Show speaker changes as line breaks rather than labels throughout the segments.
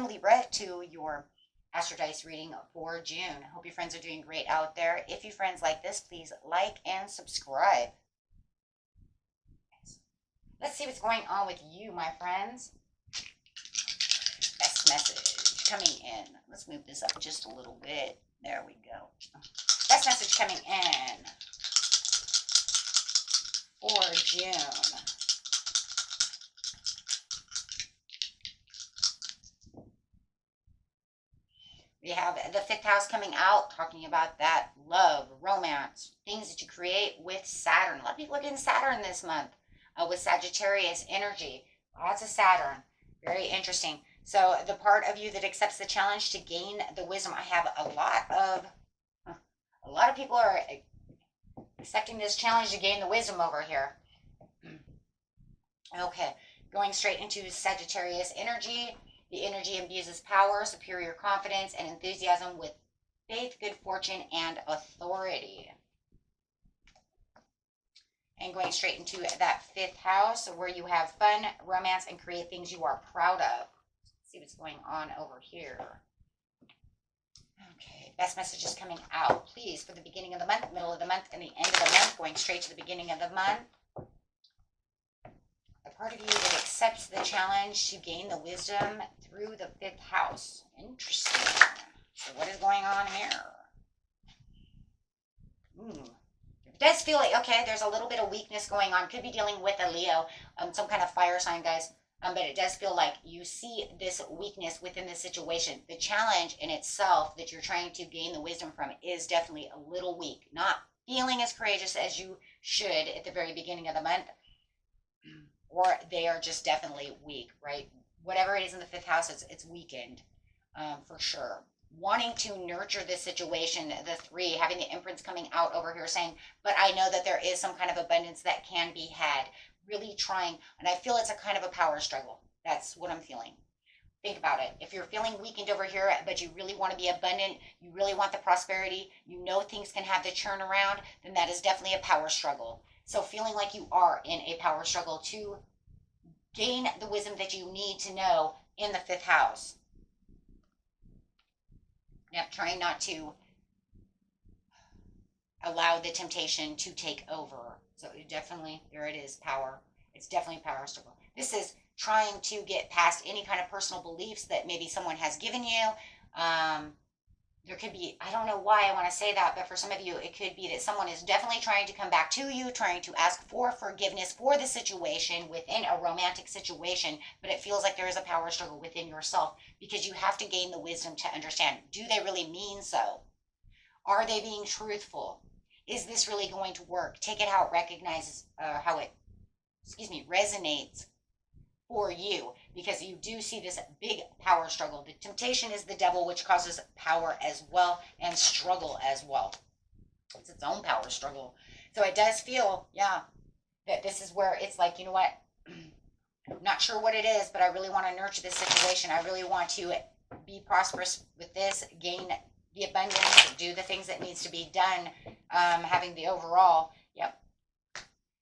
welcome Libra to your Astro Dice reading for June. Hope your friends are doing great out there. If you friends like this, please like and subscribe. Let's see what's going on with you, my friends. Best message coming in. Let's move this up just a little bit. There we go. Best message coming in for June. We have the fifth house coming out, talking about that love, romance, things that you create with Saturn. A lot of people are getting Saturn this month with Sagittarius energy. Lots of Saturn. Very interesting. So the part of you that accepts the challenge to gain the wisdom, I have a lot of people are accepting this challenge to gain the wisdom over here. Okay, going straight into Sagittarius energy. The energy imbues power, superior confidence, and enthusiasm with faith, good fortune, and authority. And going straight into that fifth house where you have fun, romance, and create things you are proud of. Let's see what's going on over here. Okay, best messages coming out, please, for the beginning of the month, middle of the month, and the end of the month, going straight to the beginning of the month. The part of you that accepts the challenge to gain the wisdom through the fifth house. Interesting. So what is going on here? It does feel like, okay, there's a little bit of weakness going on. Could be dealing with a Leo, some kind of fire sign, guys. But it does feel like you see this weakness within the situation. The challenge in itself that you're trying to gain the wisdom from is definitely a little weak. Not feeling as courageous as you should at the very beginning of the month. Or they are just definitely weak, right? Whatever it is in the fifth house, it's weakened for sure. Wanting to nurture this situation, the three, having the imprints coming out over here saying, but I know that there is some kind of abundance that can be had. Really trying, and I feel it's a kind of a power struggle. That's what I'm feeling. Think about it. If you're feeling weakened over here, but you really want to be abundant, you really want the prosperity, you know things can have the turnaround, then that is definitely a power struggle. So feeling like you are in a power struggle to gain the wisdom that you need to know in the fifth house. Yep, trying not to allow the temptation to take over. So definitely, there it is, power. It's definitely a power struggle. This is trying to get past any kind of personal beliefs that maybe someone has given you. There could be, I don't know why I want to say that, but for some of you, it could be that someone is definitely trying to come back to you, trying to ask for forgiveness for the situation within a romantic situation, but it feels like there is a power struggle within yourself because you have to gain the wisdom to understand, do they really mean so? Are they being truthful? Is this really going to work? Take it how it recognizes, how it, resonates for you, because you do see this big power struggle. The temptation is the devil, which causes power as well and struggle as well. It's its own power struggle. So it does feel, yeah, that this is where it's like, you know what, I'm not sure what it is, but I really want to nurture this situation. I really want to be prosperous with this, gain the abundance, do the things that needs to be done, having the overall, yep,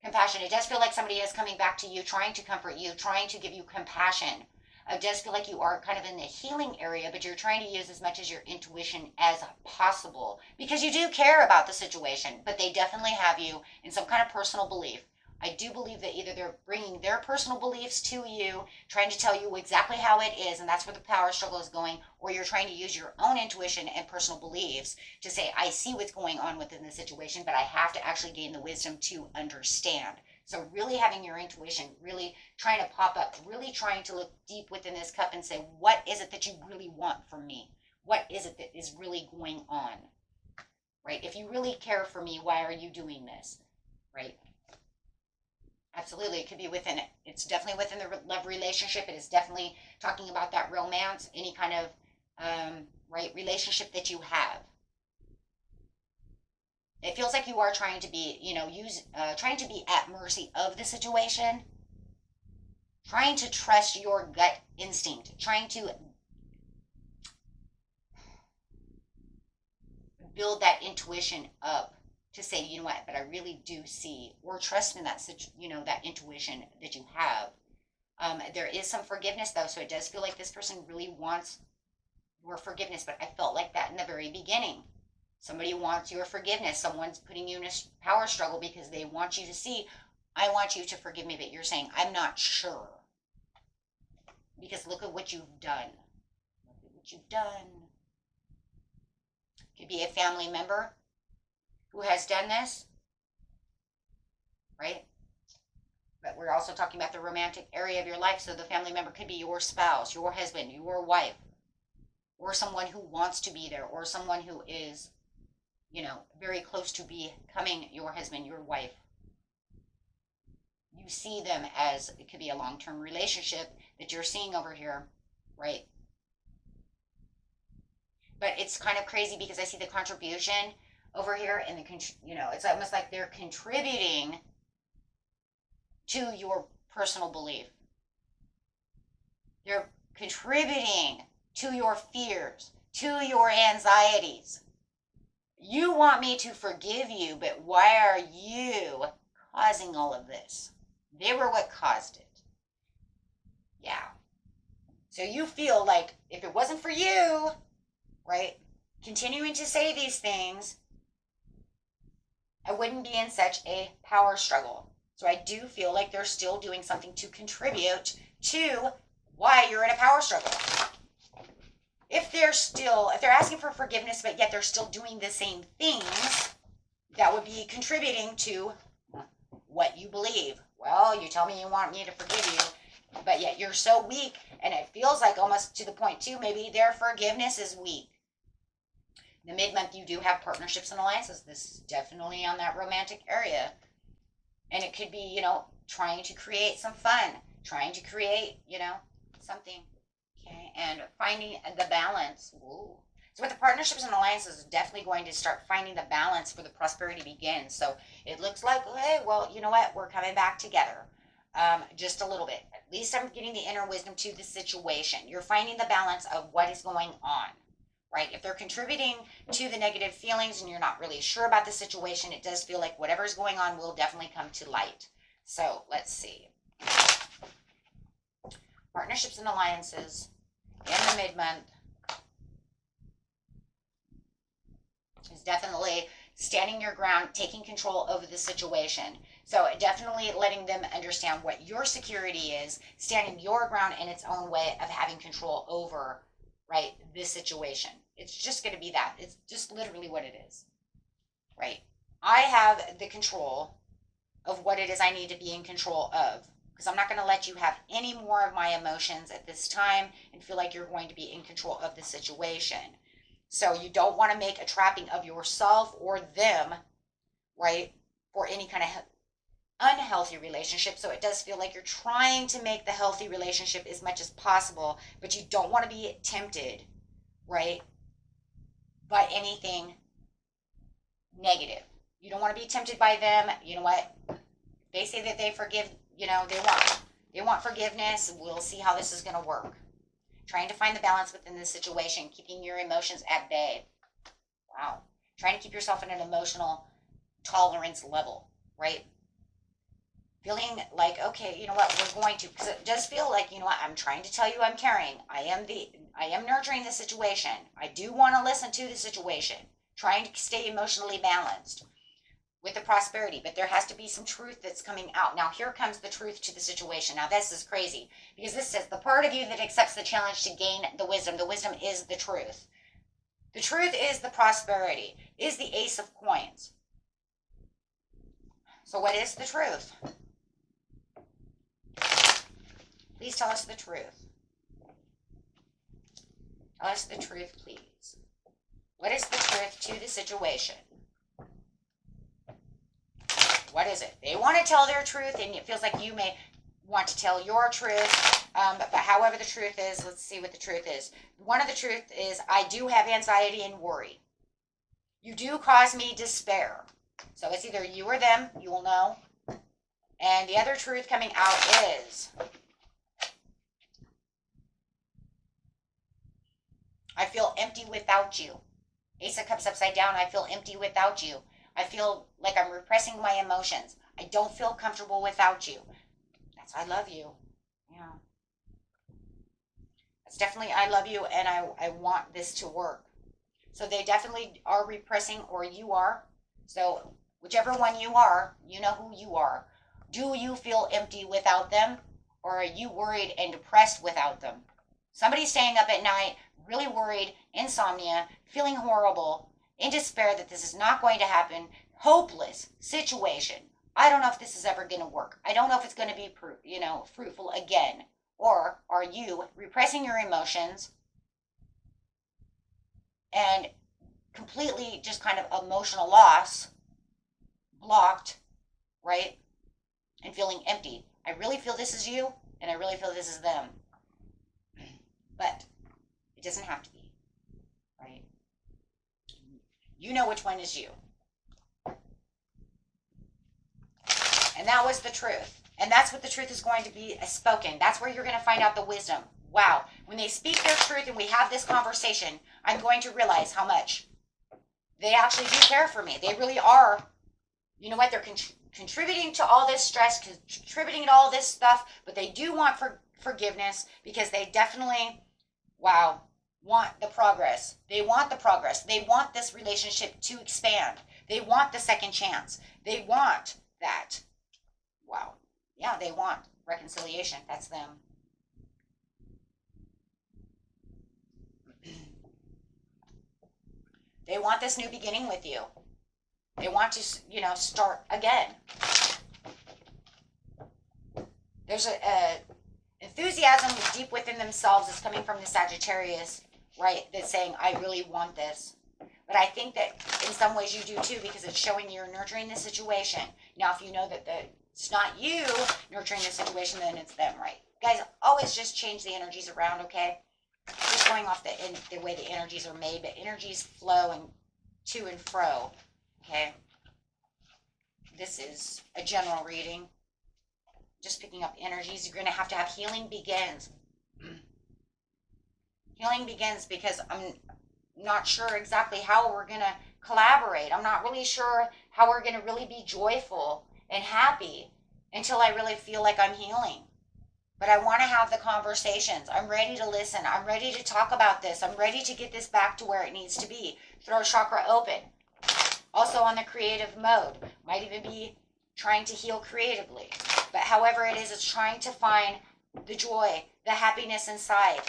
compassion. It does feel like somebody is coming back to you, trying to comfort you, trying to give you compassion. It does feel like you are kind of in the healing area, but you're trying to use as much as your intuition as possible because you do care about the situation, but they definitely have you in some kind of personal belief. I do believe that either they're bringing their personal beliefs to you, trying to tell you exactly how it is, and that's where the power struggle is going, or you're trying to use your own intuition and personal beliefs to say, I see what's going on within the situation, but I have to actually gain the wisdom to understand. So really having your intuition, really trying to pop up, really trying to look deep within this cup and say, what is it that you really want from me? What is it that is really going on? Right? If you really care for me, why are you doing this? Right? Absolutely, it could be within it. It's definitely within the love relationship. It is definitely talking about that romance, any kind of relationship that you have. It feels like you are trying to be, trying to be at mercy of the situation, trying to trust your gut instinct, trying to build that intuition up to say, you know what, but I really do see or trust in that, that intuition that you have. There is some forgiveness though, so it does feel like this person really wants your forgiveness, but I felt like that in the very beginning. Somebody wants your forgiveness. Someone's putting you in a power struggle because they want you to see, I want you to forgive me, but you're saying, I'm not sure. Because look at what you've done. Look at what you've done. Could be a family member who has done this, right? But we're also talking about the romantic area of your life. So the family member could be your spouse, your husband, your wife, or someone who wants to be there, or someone who is, very close to becoming your husband, your wife. You see them as, it could be a long-term relationship that you're seeing over here, right? But it's kind of crazy because I see the contribution over here, and it's almost like they're contributing to your personal belief. They're contributing to your fears, to your anxieties. You want me to forgive you, but why are you causing all of this? They were what caused it. Yeah. So you feel like if it wasn't for you, right, continuing to say these things, I wouldn't be in such a power struggle. So I do feel like they're still doing something to contribute to why you're in a power struggle. If they're asking for forgiveness, but yet they're still doing the same things, that would be contributing to what you believe. Well, you tell me you want me to forgive you, but yet you're so weak, and it feels like almost to the point too, maybe their forgiveness is weak. The mid-month, you do have partnerships and alliances. This is definitely on that romantic area. And it could be, trying to create some fun, trying to create, something. Okay, and finding the balance. Ooh. So with the partnerships and alliances, definitely going to start finding the balance for the prosperity begins. So it looks like, hey, well, you know what? We're coming back together. Just a little bit. At least I'm getting the inner wisdom to the situation. You're finding the balance of what is going on, right? If they're contributing to the negative feelings and you're not really sure about the situation, it does feel like whatever's going on will definitely come to light. So let's see. Partnerships and alliances in the mid-month is definitely standing your ground, taking control over the situation. So definitely letting them understand what your security is, standing your ground in its own way of having control over, right, this situation. It's just going to be that. It's just literally what it is, right? I have the control of what it is I need to be in control of, because I'm not going to let you have any more of my emotions at this time and feel like you're going to be in control of the situation. So you don't want to make a trapping of yourself or them, right, for any kind of unhealthy relationship. So it does feel like you're trying to make the healthy relationship as much as possible, but you don't want to be tempted, right, by anything negative. You don't want to be tempted by them. You know what? They say that they forgive, they want forgiveness. We'll see how this is going to work. Trying to find the balance within the situation, keeping your emotions at bay. Wow. Trying to keep yourself at an emotional tolerance level, right? Feeling like, okay, you know what, we're going to, because it does feel like, I'm trying to tell you I'm caring. I am nurturing the situation. I do want to listen to the situation. Trying to stay emotionally balanced with the prosperity, but there has to be some truth that's coming out. Now, here comes the truth to the situation. Now, this is crazy, because this says the part of you that accepts the challenge to gain the wisdom is the truth. The truth is the prosperity, is the Ace of Coins. So what is the truth? Please tell us the truth. Tell us the truth, please. What is the truth to the situation? What is it? They want to tell their truth, and it feels like you may want to tell your truth. But however the truth is, let's see what the truth is. One of the truth is, I do have anxiety and worry. You do cause me despair. So it's either you or them, you will know. And the other truth coming out is, I feel empty without you. Ace of Cups upside down, I feel empty without you. I feel like I'm repressing my emotions. I don't feel comfortable without you. That's I love you. Yeah. It's definitely, I love you and I want this to work. So they definitely are repressing, or you are. So whichever one you are, you know who you are. Do you feel empty without them? Or are you worried and depressed without them? Somebody's staying up at night, really worried, insomnia, feeling horrible, in despair that this is not going to happen, hopeless situation. I don't know if this is ever going to work. I don't know if it's going to be, fruitful again. Or are you repressing your emotions and completely just kind of emotional loss, blocked, right? And feeling empty. I really feel this is you, and I really feel this is them. But it doesn't have to be, right? You know which one is you. And that was the truth. And that's what the truth is going to be spoken. That's where you're going to find out the wisdom. Wow. When they speak their truth and we have this conversation, I'm going to realize how much they actually do care for me. They really are. You know what? They're contributing to all this stress, contributing to all this stuff, but they do want forgiveness, because they definitely, wow, want the progress. They want the progress. They want this relationship to expand. They want the second chance. They want that. Wow. Yeah, they want reconciliation. That's them. They want this new beginning with you. They want to, start again. There's a enthusiasm deep within themselves that's coming from the Sagittarius, right? That's saying, I really want this. But I think that in some ways you do too, because it's showing you're nurturing the situation. Now, if you know that it's not you nurturing the situation, then it's them, right? Guys, always just change the energies around, okay? Just going off the way the energies are made, but energies flow and to and fro, okay? This is a general reading. Just picking up energies. You're going to have healing begins. Healing begins because I'm not sure exactly how we're going to collaborate. I'm not really sure how we're going to really be joyful and happy until I really feel like I'm healing. But I want to have the conversations. I'm ready to listen. I'm ready to talk about this. I'm ready to get this back to where it needs to be. Throat chakra open. Also on the creative mode. Might even be trying to heal creatively. But however it is, it's trying to find the joy, the happiness inside.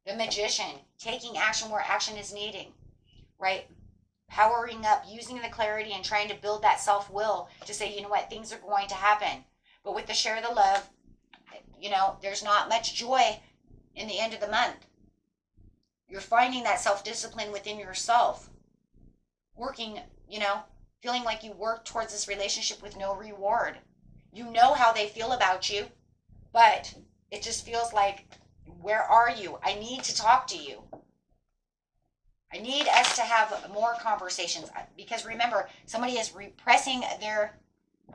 The Magician, taking action where action is needed, right? Powering up, using the clarity and trying to build that self-will to say, you know what, things are going to happen. But with the share the love, there's not much joy in the end of the month. You're finding that self-discipline within yourself. Working, feeling like you work towards this relationship with no reward. You know how they feel about you, but it just feels like, where are you? I need to talk to you. I need us to have more conversations, because remember, somebody is repressing their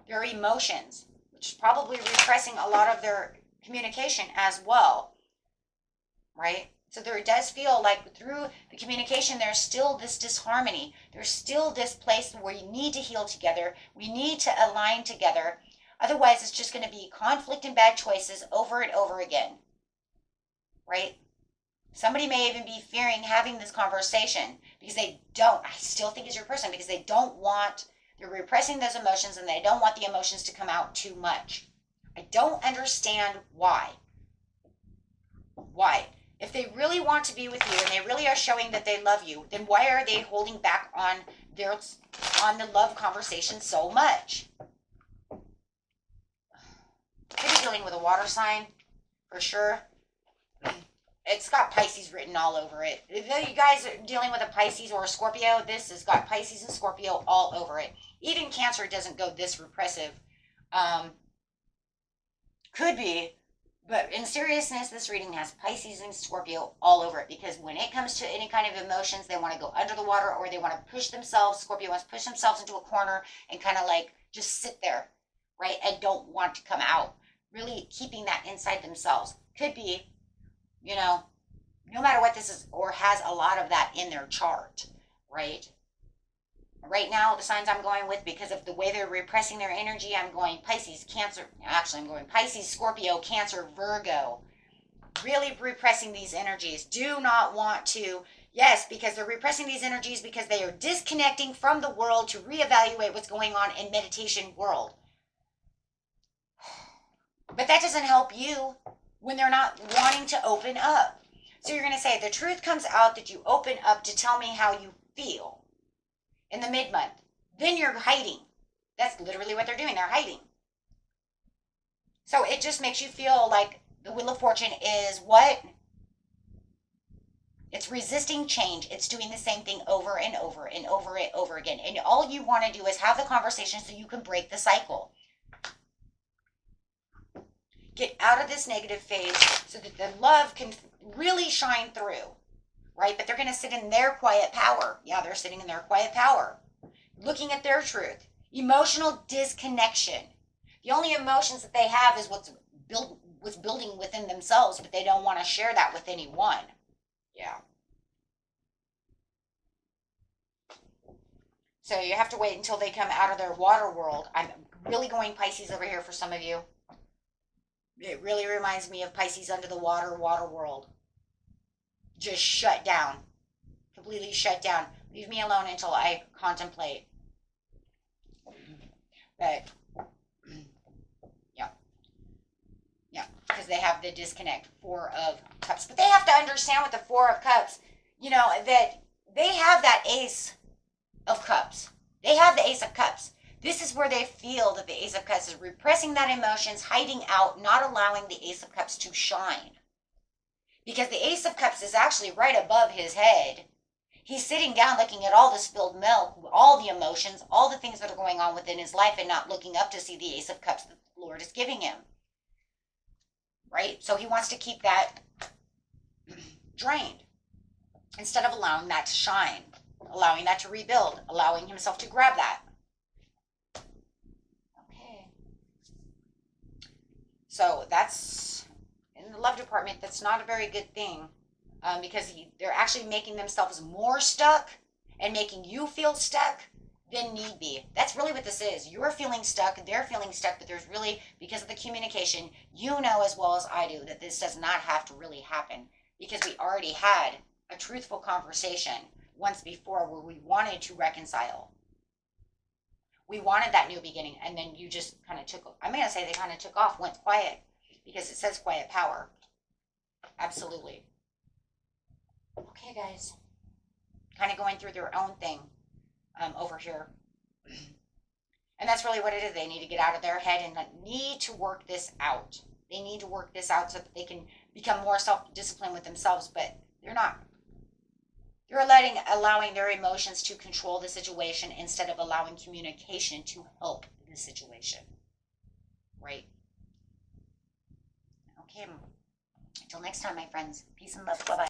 emotions, which is probably repressing a lot of their communication as well, right? So there does feel like through the communication, there's still this disharmony. There's still this place where you need to heal together. We need to align together. Otherwise, it's just going to be conflict and bad choices over and over again, right? Somebody may even be fearing having this conversation because they don't, I still think it's your person, because they don't want, they're repressing those emotions and they don't want the emotions to come out too much. I don't understand why. Why? If they really want to be with you and they really are showing that they love you, then why are they holding back on the love conversation so much? Could be dealing with a water sign, for sure. It's got Pisces written all over it. If you guys are dealing with a Pisces or a Scorpio, this has got Pisces and Scorpio all over it. Even Cancer doesn't go this repressive. Could be, but in seriousness, this reading has Pisces and Scorpio all over it, because when it comes to any kind of emotions, they want to go under the water, or they want to push themselves. Scorpio wants to push themselves into a corner and kind of like just sit there, right? And don't want to come out. Really keeping that inside themselves. Could be, no matter what this is, or has a lot of that in their chart, right? Right now, the signs I'm going with, because of the way they're repressing their energy, I'm going Pisces, Cancer. Actually, I'm going Pisces, Scorpio, Cancer, Virgo. really repressing these energies. Do not want to, yes, because they're repressing these energies because they are disconnecting from the world to reevaluate what's going on in meditation world. But that doesn't help you when they're not wanting to open up. So you're going to say, the truth comes out that you open up to tell me how you feel in the mid-month. Then you're hiding. That's literally what they're doing. They're hiding. So it just makes you feel like the Wheel of Fortune is what? It's resisting change. It's doing the same thing over and over and over and over again. And all you want to do is have the conversation so you can break the cycle. Get out of this negative phase so that the love can really shine through, right? But they're going to sit in their quiet power. Yeah, they're sitting in their quiet power, looking at their truth. Emotional disconnection. The only emotions that they have is what's building within themselves, but they don't want to share that with anyone. Yeah. So you have to wait until they come out of their water world. I'm really going Pisces over here for some of you. It really reminds me of Pisces under the water world. Just shut down. Completely shut down. Leave me alone until I contemplate. But, yeah, because they have the disconnect. 4 of Cups. But they have to understand with the 4 of Cups, that they have that Ace of Cups. They have the Ace of Cups. This is where they feel that the Ace of Cups is repressing that emotions, hiding out, not allowing the Ace of Cups to shine. Because the Ace of Cups is actually right above his head. He's sitting down looking at all the spilled milk, all the emotions, all the things that are going on within his life and not looking up to see the Ace of Cups that the Lord is giving him. Right? So he wants to keep that drained instead of allowing that to shine, allowing that to rebuild, allowing himself to grab that. So that's, in the love department, that's not a very good thing because they're actually making themselves more stuck and making you feel stuck than need be. That's really what this is. You're feeling stuck, they're feeling stuck, but there's really, because of the communication, you know as well as I do that this does not have to really happen because we already had a truthful conversation once before where we wanted to reconcile. We wanted that new beginning, and then you just kind of took, I'm going to say they kind of took off, went quiet, because it says quiet power. Absolutely. Okay, guys. Kind of going through their own thing over here. And that's really what it is. They need to get out of their head and need to work this out. They need to work this out so that they can become more self-disciplined with themselves, but they're not. They're allowing their emotions to control the situation instead of allowing communication to help the situation. Right? Okay. Until next time, my friends. Peace and love. Bye-bye.